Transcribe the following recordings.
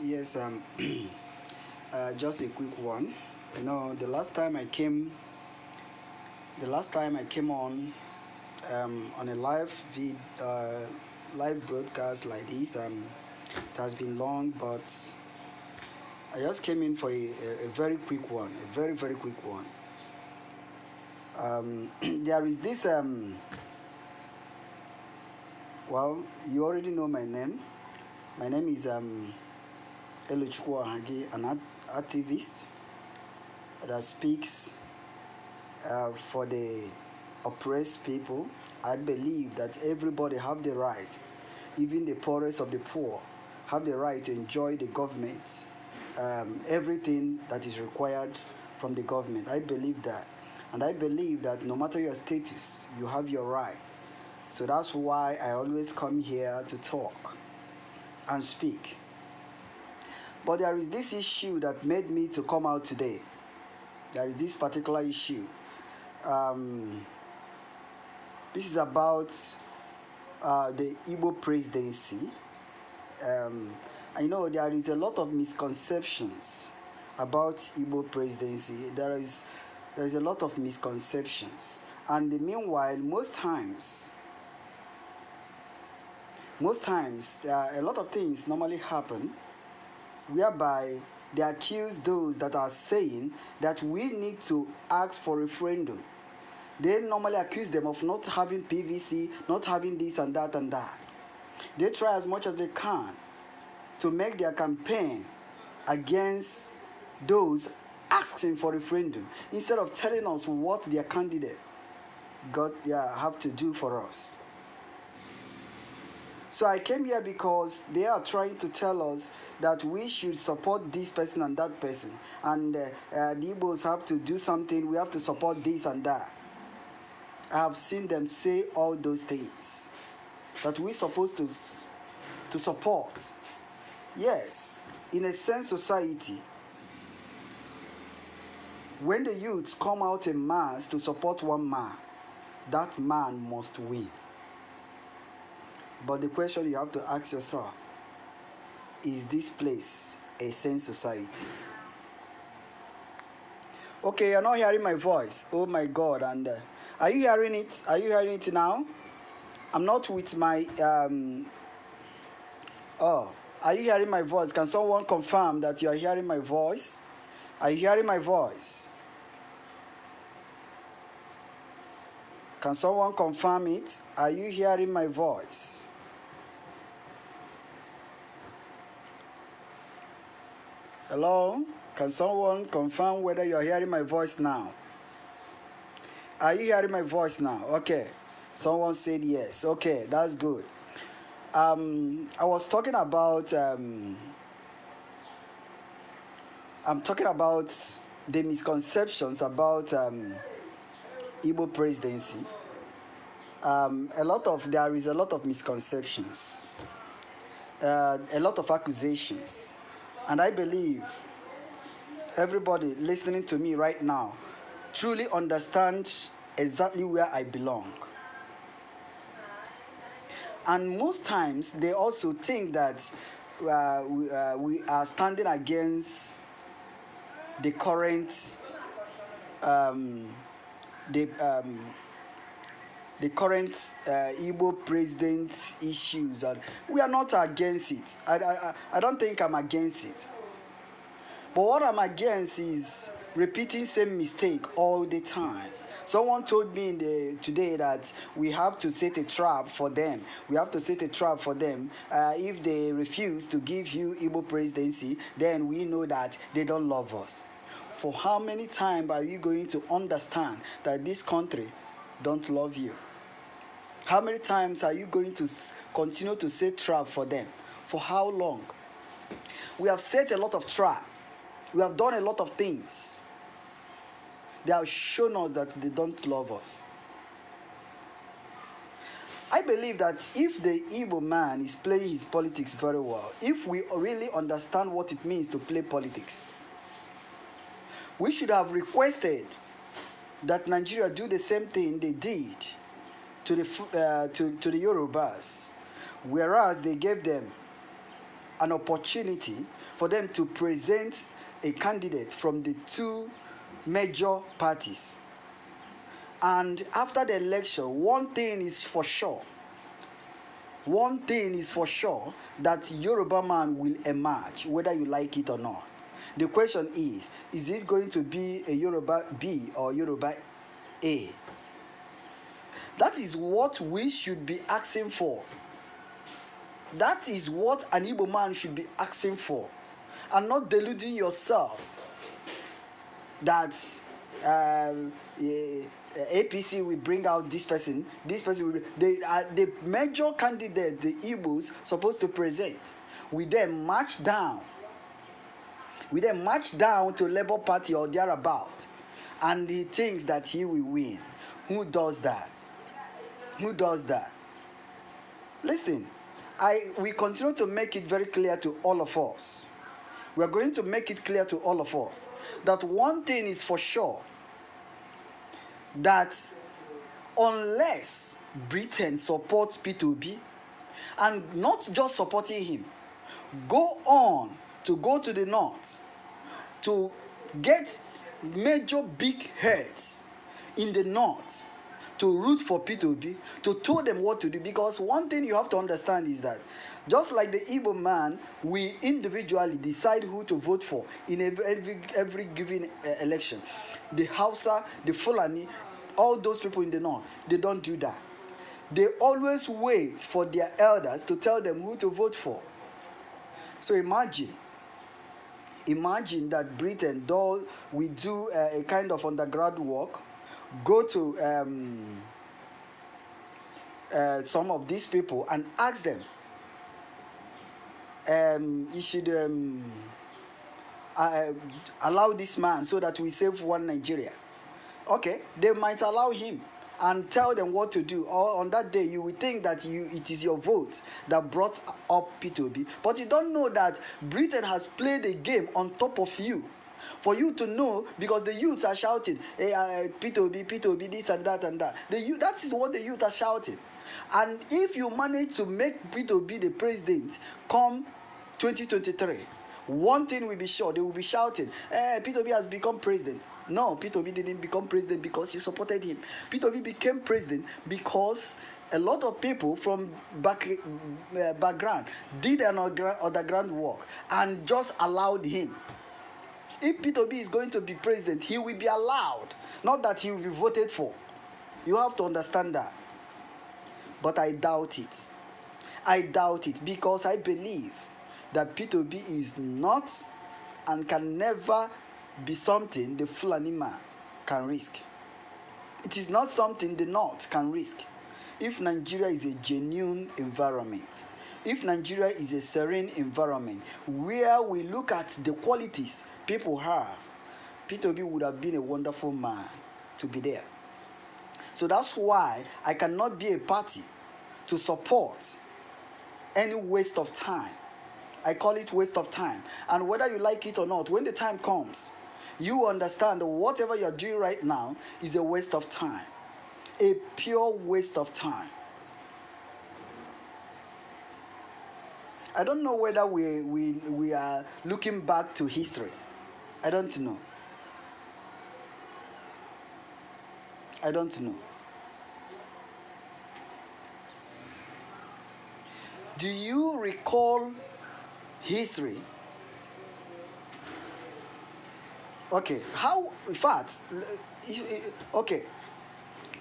Yes, just a quick one. You know, the last time I came on a live broadcast like this. It has been long, but I just came in for a very quick one, a very very quick one. There is this well, you already know my name. My name is Elochukwu Ohagi, an activist that speaks for the oppressed people. I believe that everybody have the right, even the poorest of the poor, have the right to enjoy the government, everything that is required from the government. I believe that. And I believe that no matter your status, you have your right. So that's why I always come here to talk and speak. But there is this issue that made me to come out today. There is this particular issue. This is about the Igbo presidency. I know there is a lot of misconceptions about Igbo presidency. There is a lot of misconceptions. And meanwhile, most times, a lot of things normally happen whereby they accuse those that are saying that we need to ask for referendum. They normally accuse them of not having PVC, not having this and that and that. They try as much as they can to make their campaign against those asking for referendum instead of telling us what their candidate have to do for us. So I came here because they are trying to tell us that we should support this person and that person, and the Igbos have to do something, we have to support this and that. I have seen them say all those things that we're supposed to support. Yes, in a sense society, when the youths come out en mass to support one man, that man must win. But the question you have to ask yourself, is this place a sense society? Okay, you're not hearing my voice. Oh my God. And are you hearing it? Are you hearing it now? I'm not with my... Oh, are you hearing my voice? Can someone confirm that you are hearing my voice? Are you hearing my voice? Can someone confirm it? Are you hearing my voice? Hello? Can someone confirm whether you're hearing my voice now? Are you hearing my voice now? Okay. Someone said yes. Okay, that's good. I was talking about I'm talking about the misconceptions about Igbo presidency. There is a lot of misconceptions, a lot of accusations, and I believe everybody listening to me right now truly understand exactly where I belong. And most times they also think that we are standing against the current Igbo president issues, and we are not against it. I don't think I'm against it. But what I'm against is repeating same mistake all the time. Someone told me today that we have to set a trap for them. We have to set a trap for them. If they refuse to give you Igbo presidency, then we know that they don't love us. For how many times are you going to understand that this country don't love you? How many times are you going to continue to set trap for them? For how long? We have set a lot of trap. We have done a lot of things. They have shown us that they don't love us. I believe that if the Igbo man is playing his politics very well, if we really understand what it means to play politics, we should have requested that Nigeria do the same thing they did to the Yorubas, whereas they gave them an opportunity for them to present a candidate from the two major parties. And after the election, one thing is for sure, that Yoruba man will emerge, whether you like it or not. The question is it going to be a Yoruba B or Yoruba A? That is what we should be asking for. That is what an Igbo man should be asking for, and not deluding yourself that APC will bring out this person will. The major candidate the Igbos supposed to present. We then march down to Labour Party or thereabout, and he thinks that he will win. Who does that? Listen, we continue to make it very clear to all of us. We are going to make it clear to all of us that one thing is for sure, that unless Britain supports P2B, and not just supporting him, go to the north to get major big heads in the north to root for P2B, to tell them what to do. Because one thing you have to understand is that just like the Igbo man, we individually decide who to vote for in every given election. The Hausa, the Fulani, all those people in the north, they don't do that. They always wait for their elders to tell them who to vote for. So imagine that Britain, though we do a kind of underground work, go to some of these people and ask them, you should allow this man so that we save one Nigeria. Okay, they might allow him and tell them what to do. Or on that day, you will think that it is your vote that brought up P2B. But you don't know that Britain has played a game on top of you. For you to know, because the youths are shouting, hey, P2B, this and that and that. That is what the youth are shouting. And if you manage to make P2B the president come 2023, one thing will be sure, they will be shouting, P2B has become president. No, P2B didn't become president because you supported him. P2B became president because a lot of people from background did an underground work and just allowed him. If P2B is going to be president, he will be allowed, not that he will be voted for. You have to understand that. But I doubt it. Because I believe that P2B is not and can never be something the Fulani man can risk. It is not something the North can risk. If Nigeria is a genuine environment, if Nigeria is a serene environment where we look at the qualities people have, P2B would have been a wonderful man to be there. So that's why I cannot be a party to support any waste of time. I call it waste of time. And whether you like it or not, when the time comes, you understand that whatever you're doing right now is a waste of time. A pure waste of time. I don't know whether we are looking back to history. I don't know. Do you recall history? Okay, how, in fact, okay,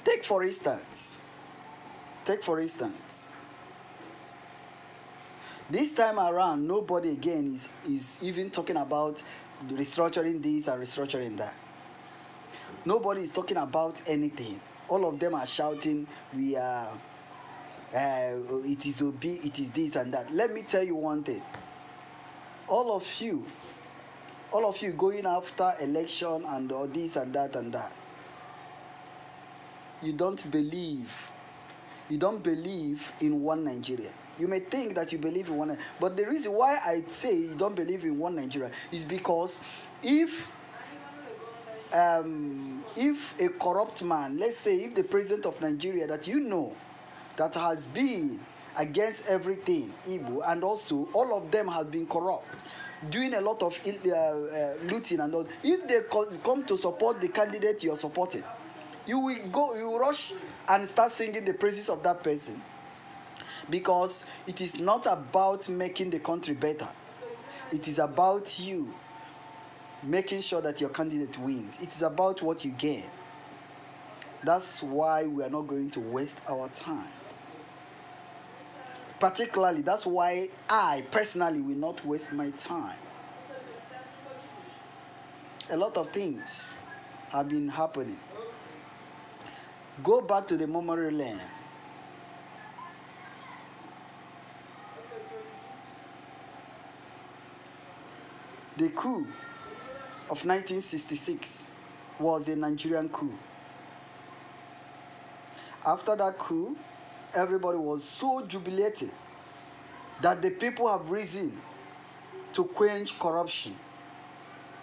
take for instance, this time around, nobody again is even talking about restructuring this and restructuring that. Nobody is talking about anything. All of them are shouting, we are, it is Obi, it is this and that. Let me tell you one thing. All of you going after election and all this and that and that, you don't believe you don't believe in one Nigeria. You may think that you believe in one, but the reason why I say you don't believe in one Nigeria is because if a corrupt man, let's say if the president of Nigeria that you know that has been against everything Igbo, and also all of them have been corrupt, doing a lot of looting and all, if they come to support the candidate you are supporting, you will rush and start singing the praises of that person, because it is not about making the country better. It is about you making sure that your candidate wins. It is about what you gain. That's why we are not going to waste our time. Particularly, that's why I personally will not waste my time. A lot of things have been happening. Go back to the memory lane. The coup of 1966 was a Nigerian coup. After that coup, everybody was so jubilated that the people have risen to quench corruption,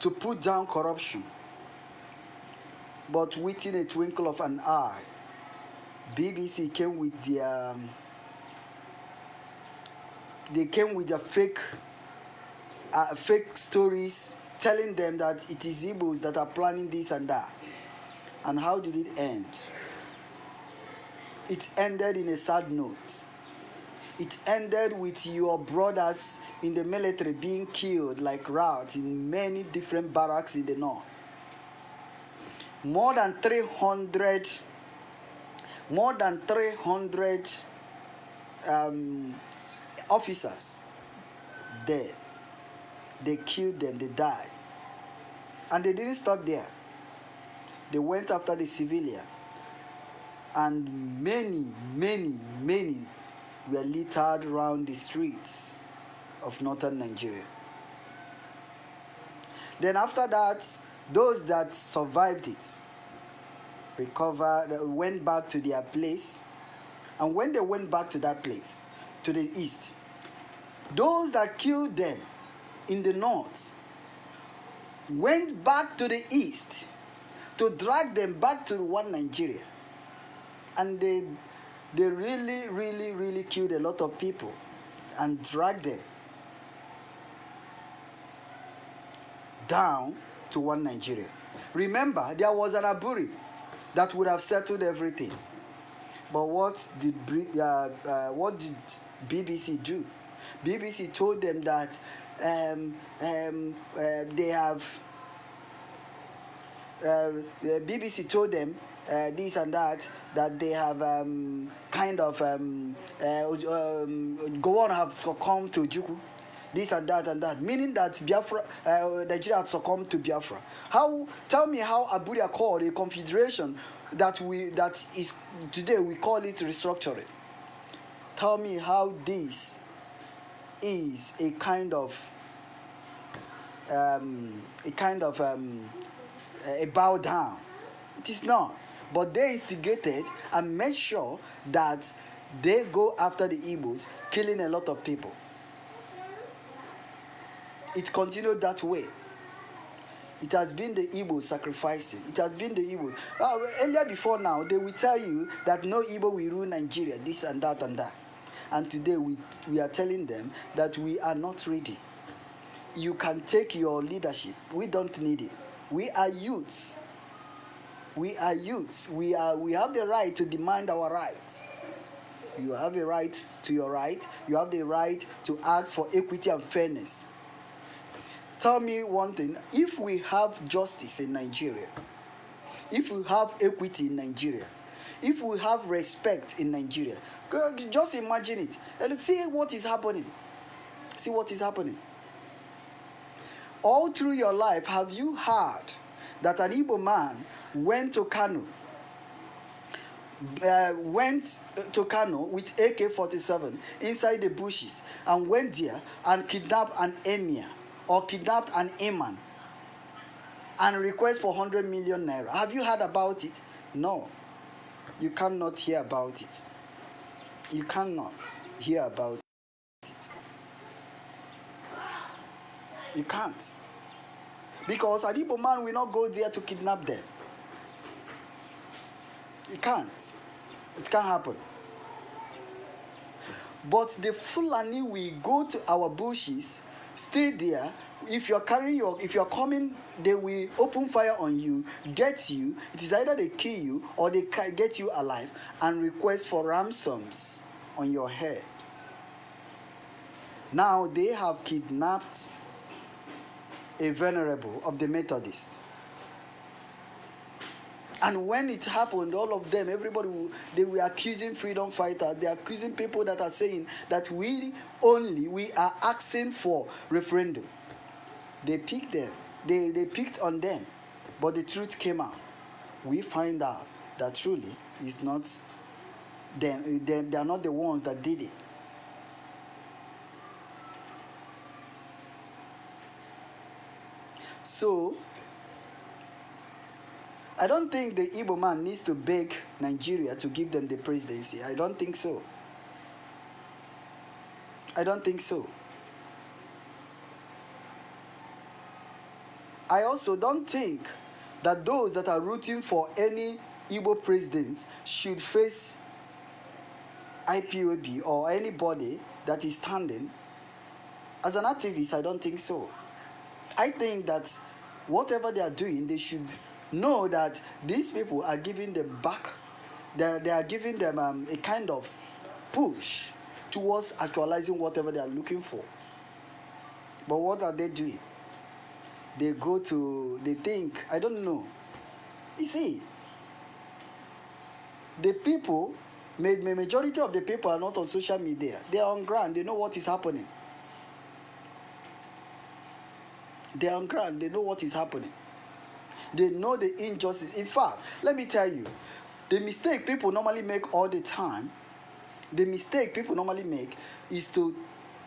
to put down corruption. But within a twinkle of an eye, BBC came with their fake stories, telling them that it is Igbos that are planning this and that. And how did it end? It ended in a sad note. It ended with your brothers in the military being killed like rats in many different barracks in the north. More than 300 officers dead. They killed them, they died. And they didn't stop there. They went after the civilian. And many were littered around the streets of northern Nigeria. Then after that, those that survived it went back to their place. And when they went back to that place, to the east, those that killed them in the north went back to the east to drag them back to one Nigeria. And they really killed a lot of people and dragged them down to one Nigeria. Remember, there was an Aburi that would have settled everything. But what did BBC do? BBC told them that they have. BBC told them this and that they have Gowon have succumbed to Juku, this and that, meaning that Biafra, Nigeria have succumbed to Biafra. Tell me how Abuja called a confederation that is today we call it restructuring. Tell me how this is a kind of a bow down. It is not. But they instigated and made sure that they go after the Igbos, killing a lot of people. It continued that way. It has been the Igbos sacrificing. It has been the Igbos. Earlier before now, they will tell you that no Igbo will rule Nigeria, this and that and that. And today we are telling them that we are not ready. You can take your leadership. We don't need it. We are youths. We are youths. We have the right to demand our rights. You have a right to your right. You have the right to ask for equity and fairness. Tell me one thing. If we have justice in Nigeria, if we have equity in Nigeria, if we have respect in Nigeria, just imagine it and see what is happening. See what is happening. All through your life, have you heard that an Igbo man went to Kano with AK-47 inside the bushes and went there and kidnapped an emir or kidnapped an imam and request for 100 million naira? Have you heard about it? No. You cannot hear about it. you cannot hear about it. You can't. Because an Igbo man will not go there to kidnap them. You can't. It can't happen. But the Fulani will go to our bushes, stay there. If you're coming, they will open fire on you, get you. It is either they kill you or they get you alive and request for ransoms on your head. Now they have kidnapped a venerable of the Methodists. And when it happened, all of them, they were accusing freedom fighters. They are accusing people that are saying that we are asking for referendum. They picked them. They picked on them. But the truth came out. We find out that truly it's not them. They are not the ones that did it. So, I don't think the Igbo man needs to beg Nigeria to give them the presidency. I don't think so. I don't think so. I also don't think that those that are rooting for any Igbo presidents should face IPOB or anybody that is standing. As an activist, I don't think so. I think that whatever they are doing, they should know that these people are giving them back. They are giving them a kind of push towards actualizing whatever they are looking for. But what are they doing? They think, I don't know. You see, the people, majority of the people are not on social media. They are on ground. They know what is happening. They are on ground. They know what is happening. They know the injustice. In fact, let me tell you, the mistake people normally make all the time, is to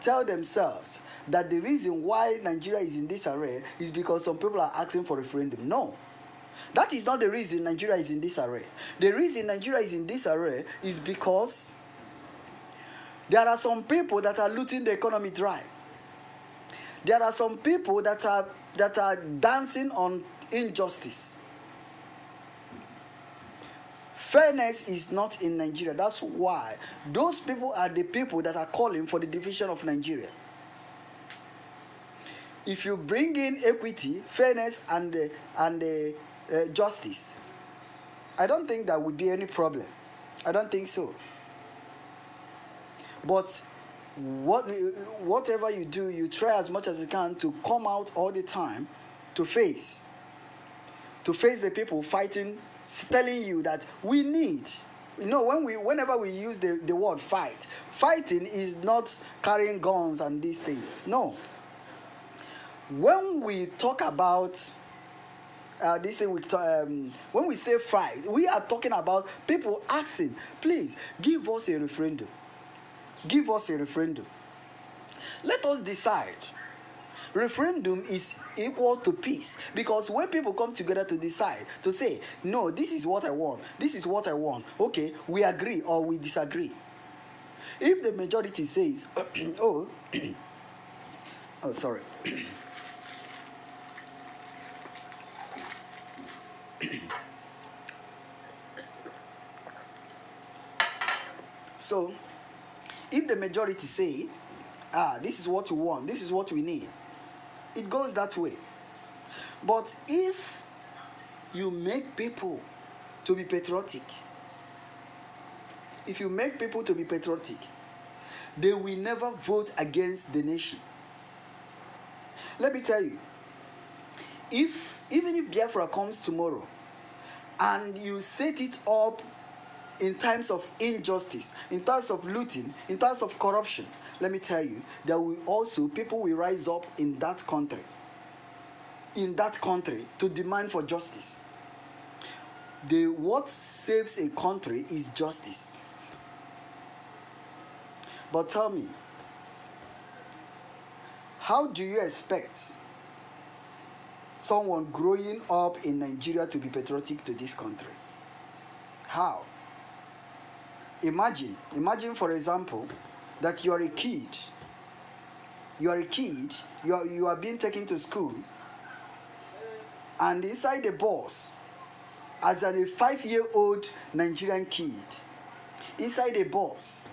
tell themselves that the reason why Nigeria is in this array is because some people are asking for referendum. No. That is not the reason Nigeria is in this array. The reason Nigeria is in this array is because there are some people that are looting the economy dry. There are some people that are dancing on injustice. Fairness is not in Nigeria. That's why those people are the people that are calling for the division of Nigeria. If you bring in equity, fairness, and justice, I don't think there would be any problem. I don't think so. But whatever you do, you try as much as you can to come out all the time to face the people fighting, telling you that we need. You know, whenever we use the word fighting is not carrying guns and these things. No. When we talk about this thing, when we say fight, we are talking about people asking, please give us a referendum. Give us a referendum. Let us decide. Referendum is equal to peace, because when people come together to decide, to say, no, this is what I want, this is what I want, okay, we agree or we disagree. If the majority says, oh sorry. So, if the majority say, this is what we want, this is what we need, it goes that way. But if you make people to be patriotic, they will never vote against the nation. Let me tell you, even if Biafra comes tomorrow and you set it up in times of injustice, in terms of looting, in terms of corruption, let me tell you, there will also, people will rise up in that country to demand for justice. What saves a country is justice. But tell me, how do you expect someone growing up in Nigeria to be patriotic to this country? How? Imagine for example, that you are a kid. You are being taken to school, and inside the bus, as a 5-year-old Nigerian kid, inside the bus,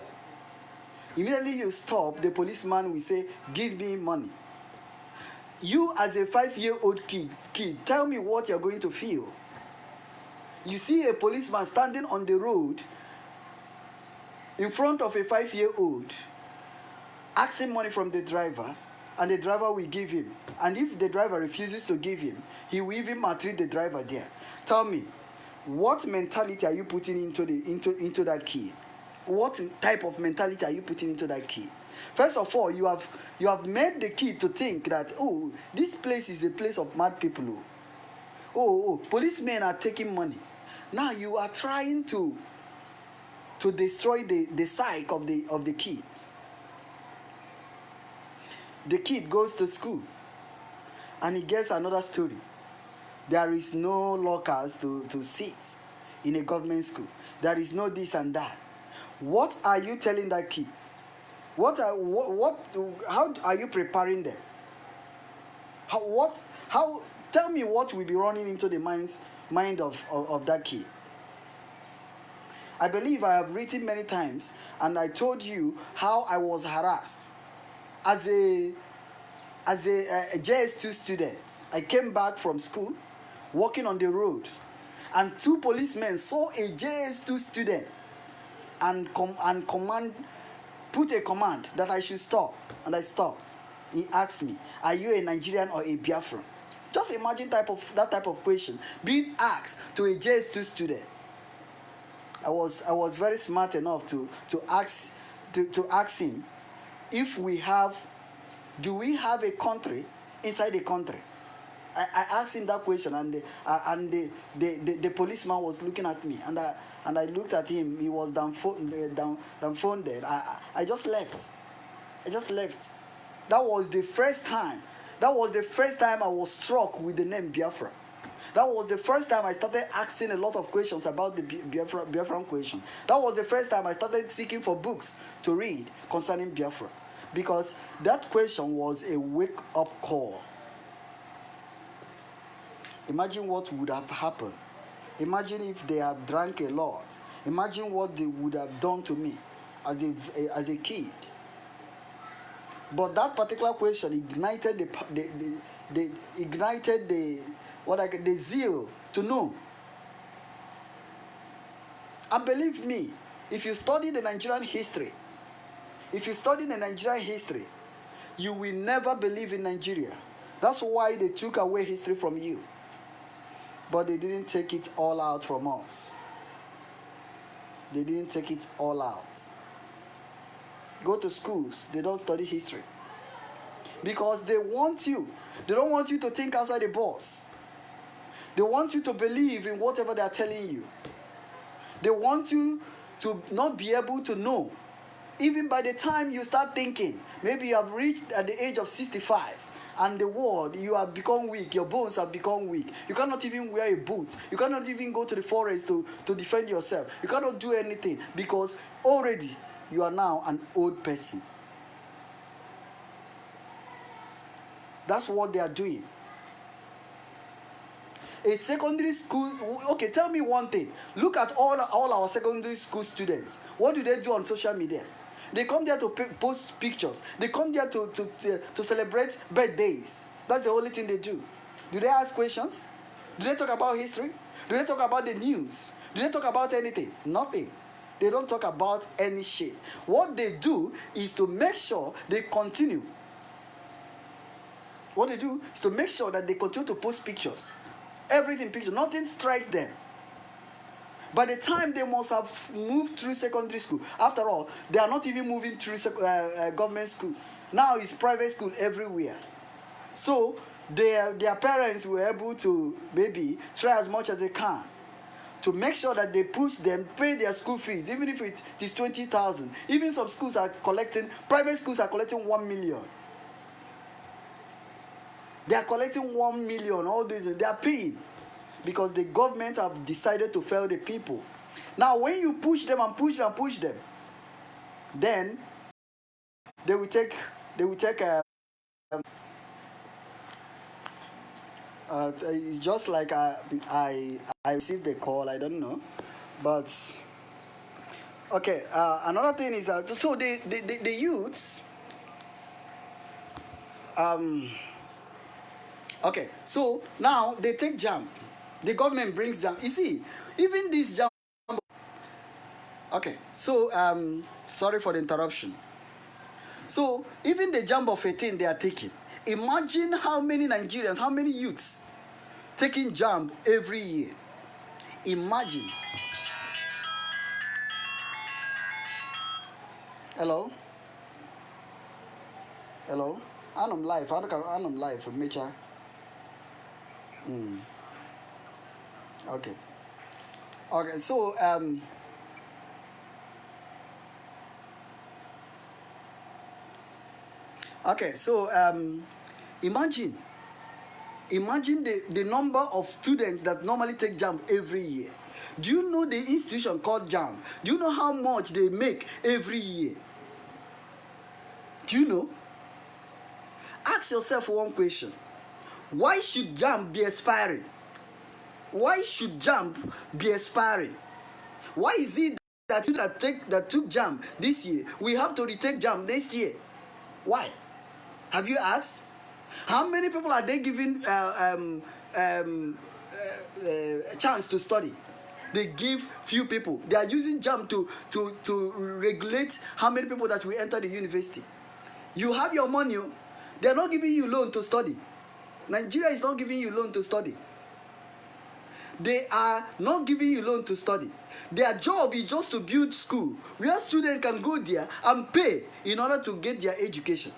immediately you stop, the policeman will say, "Give me money." You as a 5-year-old kid, tell me what you're going to feel. You see a policeman standing on the road in front of a 5-year-old, asking money from the driver, and the driver will give him. And if the driver refuses to give him, he will even maltreat the driver there. Tell me, what mentality are you putting into that kid? What type of mentality are you putting into that kid? First of all, you have made the kid to think that, oh, this place is a place of mad people. Oh, policemen are taking money. Now you are trying to destroy the psyche of the kid. The kid goes to school and he gets another story. There is no lockers to sit in a government school. There is no this and that. What are you telling that kid? How are you preparing them? Tell me what will be running into the mind of that kid. I believe I have written many times, and I told you how I was harassed as a JS2 student. I came back from school, walking on the road, and 2 policemen saw a JS2 student and put a command that I should stop, and I stopped. He asked me, "Are you a Nigerian or a Biafran?" Just imagine that type of question being asked to a JS2 student. I was very smart enough to ask him if do we have a country inside the country. I asked him that question, and the policeman was looking at me, and I looked at him. He was dumbfounded. I just left. That was the first time I was struck with the name Biafra. That was the first time I started asking a lot of questions about the Biafran question. That was the first time I started seeking for books to read concerning Biafra, because that question was a wake-up call. Imagine what would have happened. Imagine if they had drank a lot. Imagine what they would have done to me as a kid. But that particular question ignited the zeal to know. And believe me, if you study the Nigerian history, you will never believe in Nigeria. That's why they took away history from you. But they didn't take it all out from us. They didn't take it all out. Go to schools, they don't study history. Because they don't want you to think outside the box. They want you to believe in whatever they are telling you. They want you to not be able to know. Even by the time you start thinking, maybe you have reached at the age of 65, and the world, you have become weak, your bones have become weak. You cannot even wear a boot. You cannot even go to the forest to defend yourself. You cannot do anything, because already you are now an old person. That's what they are doing. A secondary school, okay, tell me one thing. Look at all our secondary school students. What do they do on social media? They come there to post pictures. They come there to celebrate birthdays. That's the only thing they do. Do they ask questions? Do they talk about history? Do they talk about the news? Do they talk about anything? Nothing. They don't talk about any shit. What they do is to make sure they continue. What they do is to make sure that they continue to post pictures. Everything picture. Nothing strikes them. By the time they must have moved through secondary school, after all, they are not even moving through government school. Now it's private school everywhere. So their parents were able to maybe try as much as they can to make sure that they push them, pay their school fees, even if it is 20,000. Even some schools are collecting, private schools are collecting 1 million. They are collecting 1 million, all these, they are paying. Because the government have decided to fail the people. Now, when you push them and push them and push them, then they will take it's just like I received a call. I don't know, but okay. Another thing is that so the youths. Okay, so now they take jam. The government brings jam. You see, even this jam. Okay, so sorry for the interruption. So even the jump of 18 they are taking. Imagine how many Nigerians, how many youths taking jump every year. Imagine. Hello? Hello? I'm live. I'm live from Mecha. Okay. Okay, so okay, so imagine the number of students that normally take JAMB every year. Do you know the institution called JAMB? Do you know how much they make every year? Do you know? Ask yourself one question. Why should JAMB be expiring? Why should JAMB be expiring? Why is it that you that took JAMB this year, we have to retake JAMB next year? Why? Have you asked? How many people are they giving a chance to study? They give few people. They are using JAMB to regulate how many people that will enter the university. You have your money. They are not giving you loan to study. Nigeria is not giving you loan to study. They are not giving you loan to study. Their job is just to build school where students can go there and pay in order to get their education.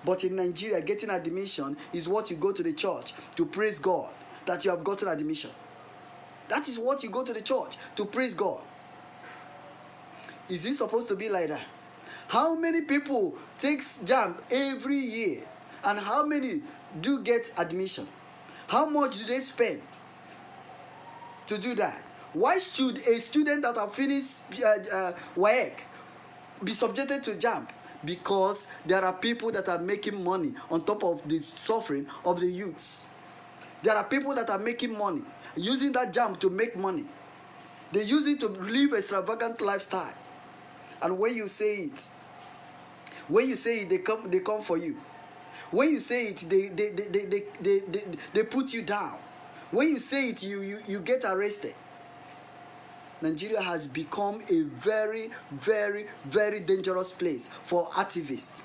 But in Nigeria, getting admission is what you go to the church to praise God that you have gotten admission. That is what you go to the church to praise God. Is it supposed to be like that? How many people takes JAMB every year? And how many do get admission? How much do they spend to do that? Why should a student that have finished WAEC be subjected to JAMB? Because there are people that are making money on top of the suffering of the youths. There are people that are making money, using that JAMB to make money. They use it to live an extravagant lifestyle. And when you say it, they come for you. When you say it, they put you down. When you say it, you get arrested. Nigeria has become a very, very, very dangerous place for activists.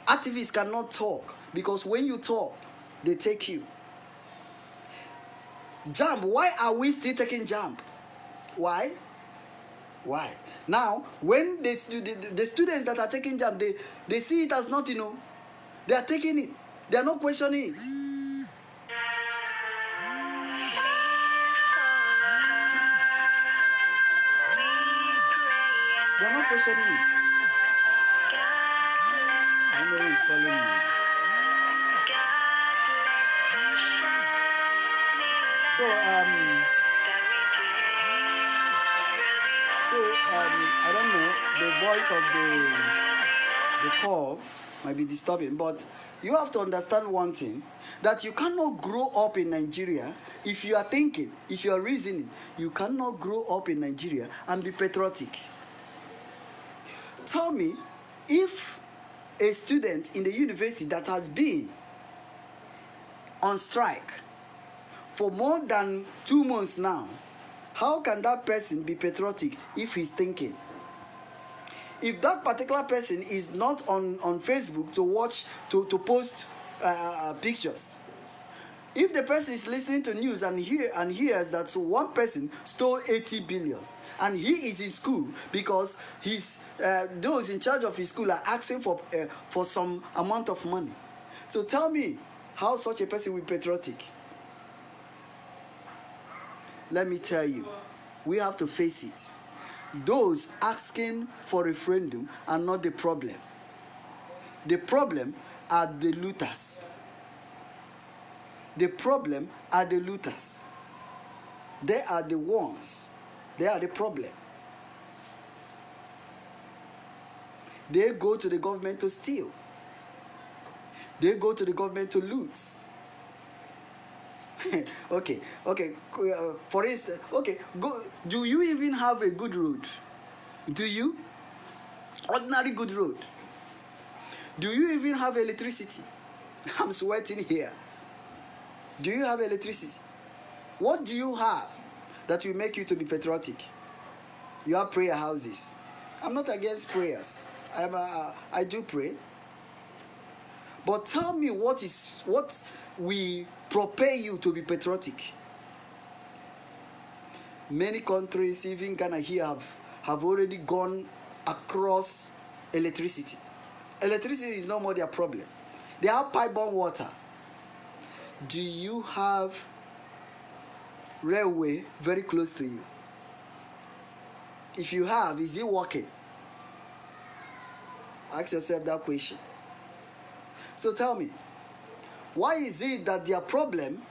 Activists cannot talk because when you talk, they take you. JAMB, why are we still taking JAMB? Why? Why? Now, when the students that are taking JAMB, they see it as nothing, they are taking it. They are not questioning it. They are not questioning it. Somebody is calling me. So I don't know, the voice of the call might be disturbing, but you have to understand one thing, that you cannot grow up in Nigeria if you are thinking, if you are reasoning. You cannot grow up in Nigeria and be patriotic. Tell me, if a student in the university that has been on strike for more than 2 months now, how can that person be patriotic if he's thinking? If that particular person is not on Facebook to watch, to post pictures, if the person is listening to news and hears that so one person stole 80 billion and he is in school because those in charge of his school are asking for some amount of money. So tell me how such a person will be patriotic. Let me tell you, we have to face it. Those asking for referendum are not the problem. The problem are the looters. The problem are the looters. They are the ones They are the problem. They go to the government to steal. They go to the government to loot. Okay. For instance, okay, go. Do you even have a good road? Do you? Ordinary good road. Do you even have electricity? I'm sweating here. Do you have electricity? What do you have that will make you to be patriotic? You have prayer houses. I'm not against prayers. I do pray. But tell me what we prepare you to be patriotic. Many countries, even Ghana here, have already gone across electricity. Electricity is no more their problem. They have pipe-borne water. Do you have railway very close to you? If you have, is it working? Ask yourself that question. So tell me, why is it that their problem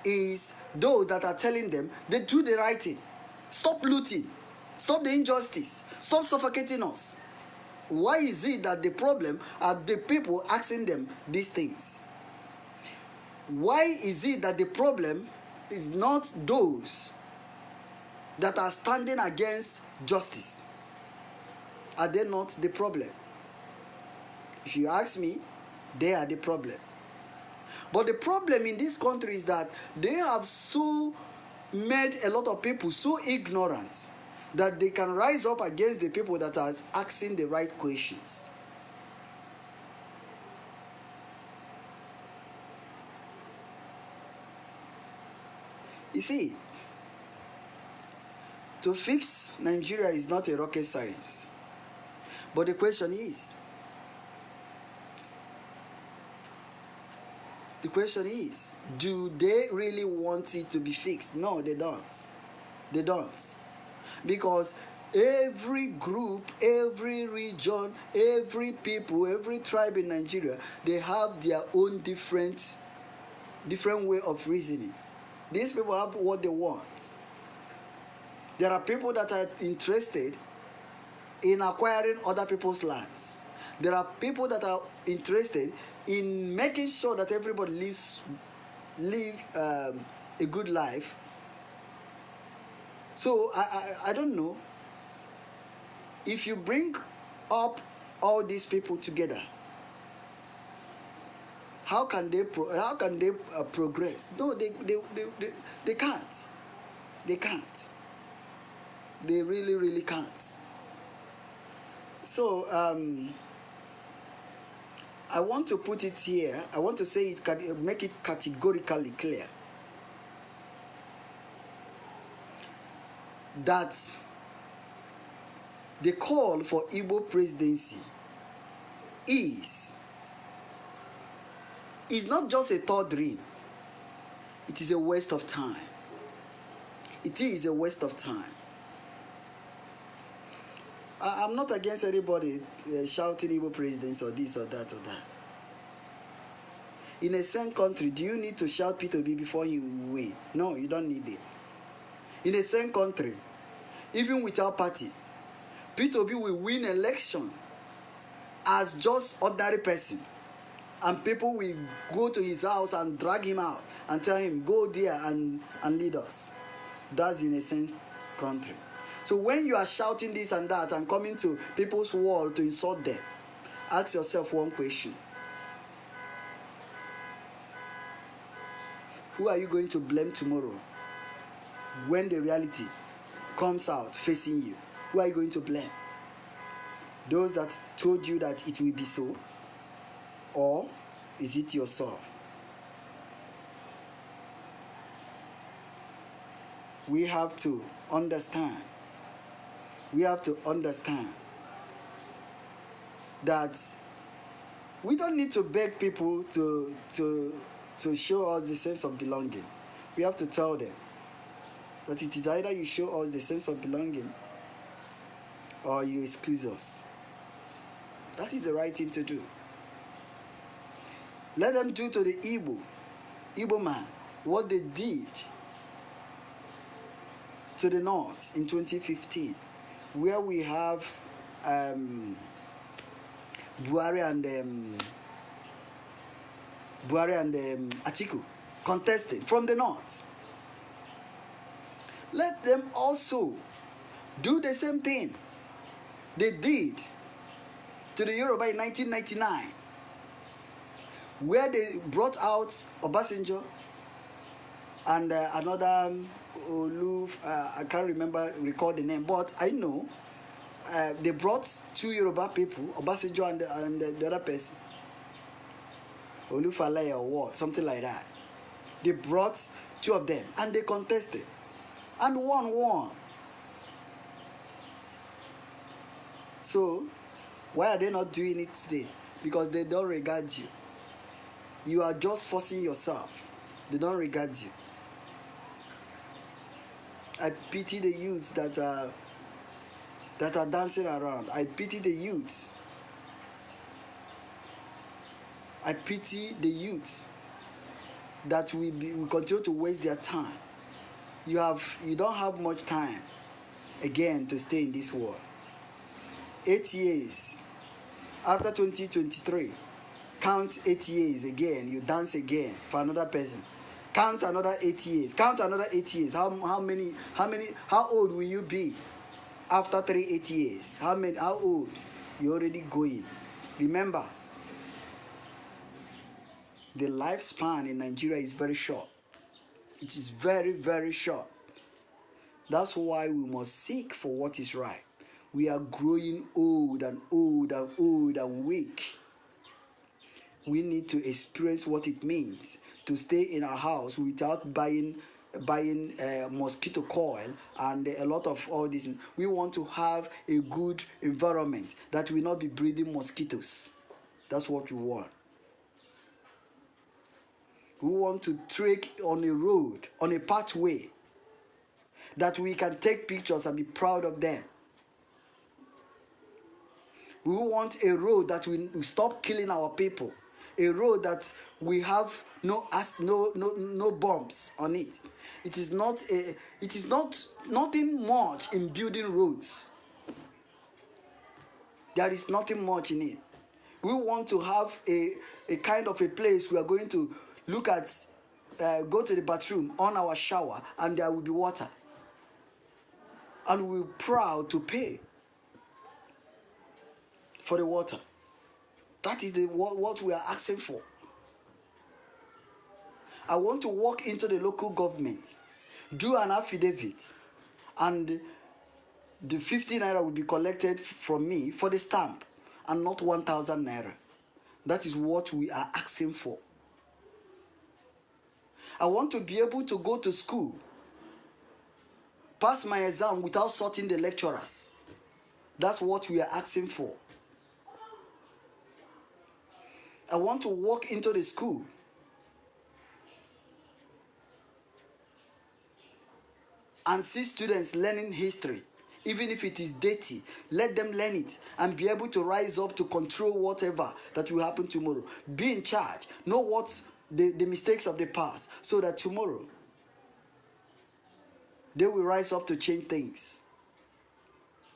is those that are telling them they do the right thing? Stop looting. Stop the injustice. Stop suffocating us. Why is it that the problem are the people asking them these things? Why is it that the problem is not those that are standing against justice? Are they not the problem? If you ask me, they are the problem. But the problem in this country is that they have so made a lot of people so ignorant that they can rise up against the people that are asking the right questions. You see, to fix Nigeria is not a rocket science. But the question is, do they really want it to be fixed? No, they don't. They don't. Because every group, every region, every people, every tribe in Nigeria, they have their own different way of reasoning. These people have what they want. There are people that are interested in acquiring other people's lands. There are people that are interested in making sure that everybody live a good life. So I don't know. If you bring up all these people together, how can they progress? No, they can't. They can't. They really can't. So I want to put it here. I want to say it, make it categorically clear that the call for Igbo presidency is not just a third dream. It is a waste of time. It is a waste of time. I'm not against anybody shouting Igbo presidency or this or that or that. In a same country, do you need to shout P2B before you win? No, you don't need it. In a same country, even without party, P2B will win election as just ordinary person. And people will go to his house and drag him out and tell him, go there and lead us. That's in a same country. So when you are shouting this and that and coming to people's wall to insult them, ask yourself one question. Who are you going to blame tomorrow when the reality comes out facing you? Who are you going to blame? Those that told you that it will be so? Or is it yourself? We have to understand. We have to understand that we don't need to beg people to show us the sense of belonging. We have to tell them that it is either you show us the sense of belonging or you excuse us. That is the right thing to do. Let them do to the Igbo man what they did to the north in 2015, where we have Buhari and Atiku contesting from the north. Let them also do the same thing they did to the Yoruba in 1999, where they brought out Obasanjo and another I can't recall the name, but I know they brought two Yoruba people, Obasanjo and the other person, Olufalaye or what, something like that. They brought two of them and they contested and won. So why are they not doing it today? Because they don't regard you. You are just forcing yourself. They don't regard you. I pity the youths that are dancing around. I pity the youths. I pity the youths that will continue to waste their time. You don't have much time again to stay in this world. 8 years after 2023, count 8 years again. You dance again for another person. Count another 8 years. Count another 8 years. How old will you be after 8 years? How old? You're already going. Remember, the lifespan in Nigeria is very short. It is very, very short. That's why we must seek for what is right. We are growing old and weak. We need to experience what it means to stay in our house without buying mosquito coil and a lot of all this. We want to have a good environment that will not be breeding mosquitoes. That's what we want. We want to trek on a road, on a pathway that we can take pictures and be proud of them. We want a road that will stop killing our people. A road that we have no bombs on it. It is nothing much in building roads. There is nothing much in it. We want to have a kind of a place we are going to look at, go to the bathroom, on our shower, and there will be water. And we're proud to pay for the water. That is what we are asking for. I want to walk into the local government, do an affidavit, and the 50 naira will be collected from me for the stamp and not 1,000 naira. That is what we are asking for. I want to be able to go to school, pass my exam without sorting the lecturers. That's what we are asking for. I want to walk into the school and see students learning history. Even if it is dirty, let them learn it and be able to rise up to control whatever that will happen tomorrow. Be in charge. Know what's the mistakes of the past so that tomorrow they will rise up to change things.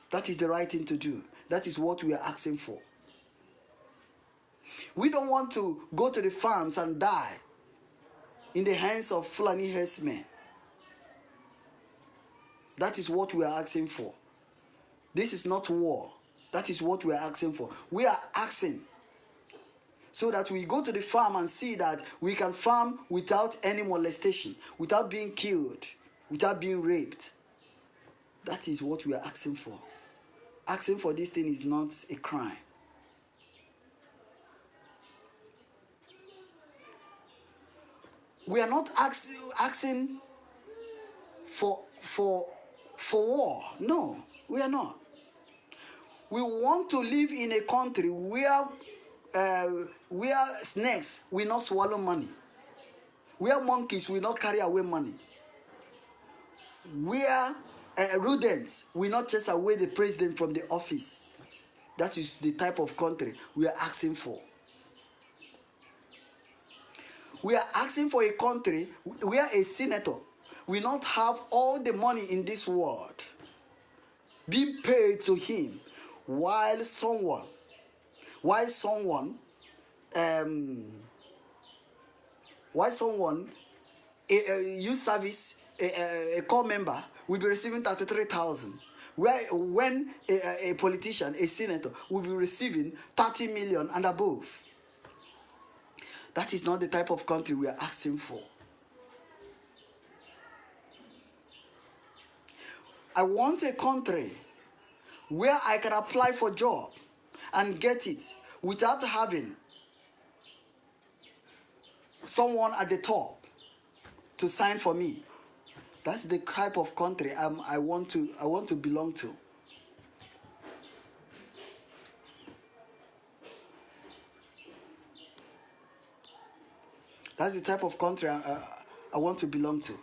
That is the right thing to do. That is what we are asking for. We don't want to go to the farms and die in the hands of Fulani herdsmen. That is what we are asking for. This is not war. That is what we are asking for. We are asking so that we go to the farm and see that we can farm without any molestation, without being killed, without being raped. That is what we are asking for. Asking for this thing is not a crime. We are not asking for war. No, we are not. We want to live in a country where snakes will not swallow money, where monkeys will not carry away money, where rodents will not chase away the president from the office. That is the type of country we are asking for. We are asking for a country where a senator will not have all the money in this world being paid to him, while someone um why someone a youth service a core member will be receiving 33,000, when a politician, a senator, will be receiving 30 million and above. That is not the type of country we are asking for. I want a country where I can apply for a job and get it without having someone at the top to sign for me. That's the type of country I want to belong to. That's the type of country I want to belong to.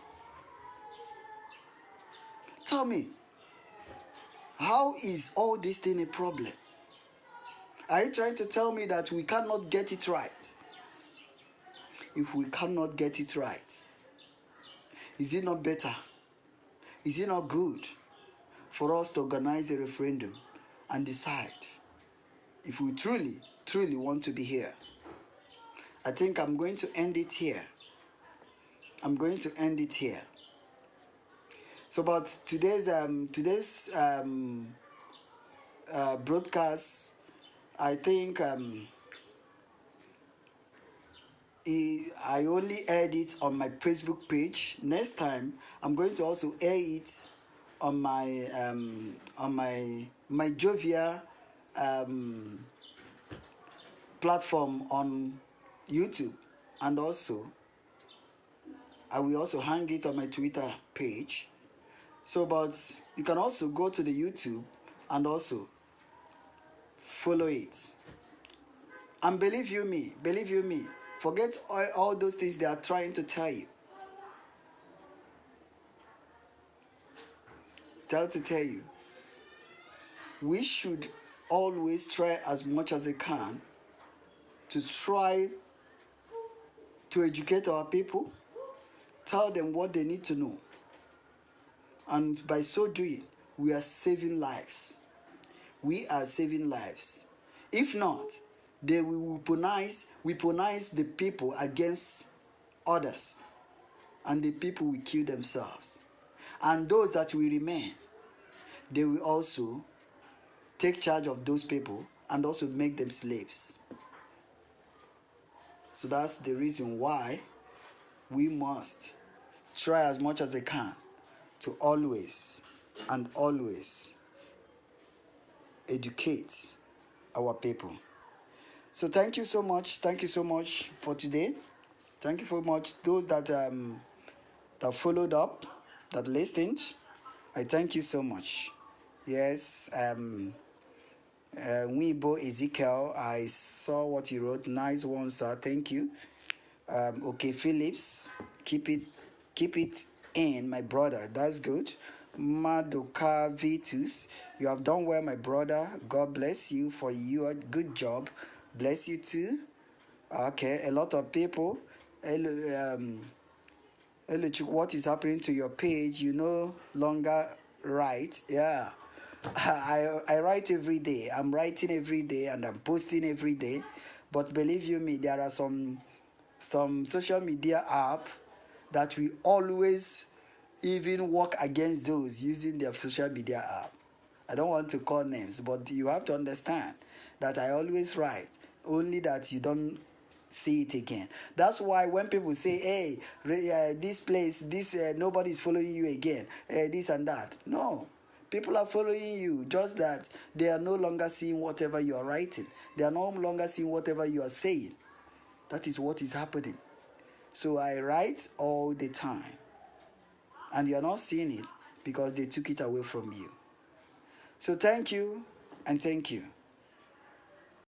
Tell me, how is all this thing a problem? Are you trying to tell me that we cannot get it right? If we cannot get it right, is it not better? Is it not good for us to organize a referendum and decide if we truly, truly want to be here? I think I'm going to end it here. I'm going to end it here. So, but today's broadcast, I think I only aired it on my Facebook page. Next time, I'm going to also air it on my Jovia platform on YouTube, and also I will also hang it on my Twitter page. So, but you can also go to the YouTube and also follow it. And believe you me, forget all those things they are trying to tell you. Tell you, we should always try as much as they can to try to educate our people, tell them what they need to know. And by so doing, we are saving lives. We are saving lives. If not, they will weaponize the people against others, and the people will kill themselves. And those that will remain, they will also take charge of those people and also make them slaves. So that's the reason why we must try as much as they can to always and always educate our people. So thank you so much. Thank you so much for today. Thank you so much those that that followed up, that listened. I thank you so much. Yes, Weibo Ezekiel, I saw what you wrote. Nice one, sir. Thank you. Okay, Phillips, keep it in, my brother. That's good. Madoka Vitus, you have done well, my brother. God bless you for your good job. Bless you too. Okay, a lot of people. Elochukwu, what is happening to your page? You no longer write. Yeah. I write every day. I'm writing every day and I'm posting every day. But believe you me, there are some social media app that we always even work against those using their social media app. I don't want to call names, but you have to understand that I always write, only that you don't see it again. That's why when people say, hey, this place, nobody's following you again, this and that. No, people are following you, just that they are no longer seeing whatever you are writing. They are no longer seeing whatever you are saying. That is what is happening. So I write all the time, and you're not seeing it because they took it away from you. So thank you, and thank you.